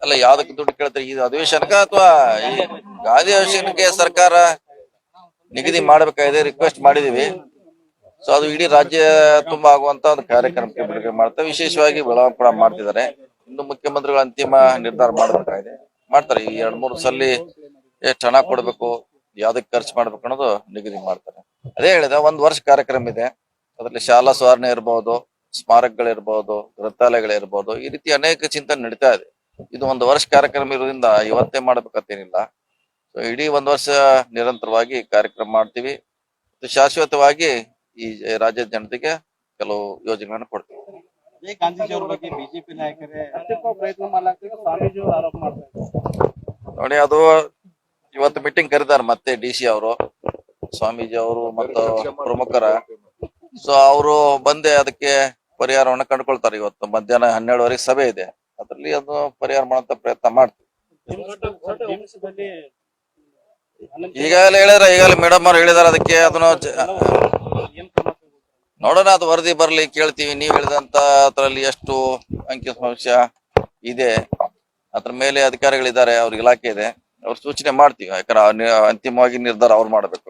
ಅಲ್ಲ, ಯಾವ್ದಕ್ಕೆ ದುಡ್ಡು ಕೇಳ್ತಾರೆ? ಇದು ಅಧಿವೇಶನಕ್ಕ ಅಥವಾ ಈ ಗಾಂಧಿ ಅಧಿವೇಶನಕ್ಕೆ ಸರ್ಕಾರ ನಿಗದಿ ಮಾಡಬೇಕಾಗಿದೆ, ರಿಕ್ವೆಸ್ಟ್ ಮಾಡಿದೀವಿ. ಸೊ ಅದು ಇಡೀ ರಾಜ್ಯ ತುಂಬಾ ಆಗುವಂತ ಒಂದು ಕಾರ್ಯಕ್ರಮಕ್ಕೆ ಬಿಡುಗಡೆ ಮಾಡ್ತಾರೆ. ವಿಶೇಷವಾಗಿ ಬೆಳಗಾವಿ ಕೂಡ ಮಾಡ್ತಿದ್ದಾರೆ. ಇನ್ನು ಮುಖ್ಯಮಂತ್ರಿಗಳು ಅಂತಿಮ ನಿರ್ಧಾರ ಮಾಡಬೇಕಾಗಿದೆ, ಮಾಡ್ತಾರೆ. ಈ 2-3 ಸಲ ಎಷ್ಟು ಹಣ ಕೊಡ್ಬೇಕು, ಯಾವ್ದಕ್ಕೆ ಖರ್ಚು ಮಾಡ್ಬೇಕು ಅನ್ನೋದು ನಿಗದಿ ಮಾಡ್ತಾರೆ. ಅದೇ ಹೇಳಿದೆ, 1 ವರ್ಷ ಕಾರ್ಯಕ್ರಮ ಇದೆ. ಅದರಲ್ಲಿ ಶಾಲಾ ಸುಧಾರಣೆ ಇರ್ಬೋದು, ಸ್ಮಾರಕಗಳಿರ್ಬೋದು, ಗ್ರಂಥಾಲಯಗಳಿರ್ಬೋದು, ಈ ರೀತಿ ಅನೇಕ ಚಿಂತನೆ ನಡೀತಾ ಇದೆ. ಇದು 1 ವರ್ಷ ಕಾರ್ಯಕ್ರಮ ಇರೋದ್ರಿಂದ ಇವತ್ತೇ ಮಾಡ್ಬೇಕಂತೇನಿಲ್ಲ. ಸೊ ಇಡೀ 1 ವರ್ಷ ನಿರಂತರವಾಗಿ ಕಾರ್ಯಕ್ರಮ ಮಾಡ್ತೀವಿ. ಶಾಶ್ವತವಾಗಿ ಈ ರಾಜ್ಯದ ಜನತೆಗೆ ಕೆಲವು ಯೋಜನೆಗಳನ್ನು ಕೊಡ್ತೀವಿ. ಗಾಂಧೀಜಿಯವರ ಬಗ್ಗೆ ಬಿಜೆಪಿ ನಾಯಕರೇ ಪ್ರಯತ್ನ ಮಾಡ್ಲಾಗ್ತಿದ್ರು, ಸ್ವಾಮೀಜಿಯವರು ಆರೋಪ ಮಾಡ್ತಾರೆ. ನೋಡಿ, ಅದು ಇವತ್ತು ಮೀಟಿಂಗ್ ಕರೆದಾರೆ ಮತ್ತೆ DC ಅವರು, ಸ್ವಾಮೀಜಿ ಅವರು ಮತ್ತು ಪ್ರಮುಖರ. ಸೊ ಅವರು ಬಂದೆ ಅದಕ್ಕೆ ಪರಿಹಾರವನ್ನು ಕಂಡುಕೊಳ್ತಾರೆ. ಇವತ್ತು ಮಧ್ಯಾಹ್ನ 12ವರೆಗೆ ಸಭೆ ಇದೆ, ಅದರಲ್ಲಿ ಅದು ಪರಿಹಾರ ಮಾಡುವಂತ ಪ್ರಯತ್ನ ಮಾಡ್ತೀವಿ. ಈಗಾಗಲೇ ಮೇಡಮ್ ಅವ್ರು ಹೇಳಿದಾರೆ. ಅದಕ್ಕೆ ಅದನ್ನು ನೋಡೋಣ, ಅದು ವರದಿ ಬರ್ಲಿ, ಕೇಳ್ತೀವಿ. ನೀವು ಹೇಳಿದಂತ ಅದರಲ್ಲಿ ಎಷ್ಟು ಅಂಕಿಅಂಶ ಇದೆ, ಅದ್ರ ಮೇಲೆ ಅಧಿಕಾರಿಗಳಿದ್ದಾರೆ, ಅವ್ರ ಇಲಾಖೆ ಇದೆ, ಅವ್ರ ಸೂಚನೆ ಮಾಡ್ತೀವಿ. ಯಾಕಂದ್ರೆ ಅಂತಿಮವಾಗಿ ನಿರ್ಧಾರ ಅವ್ರು ಮಾಡ್ಬೇಕು.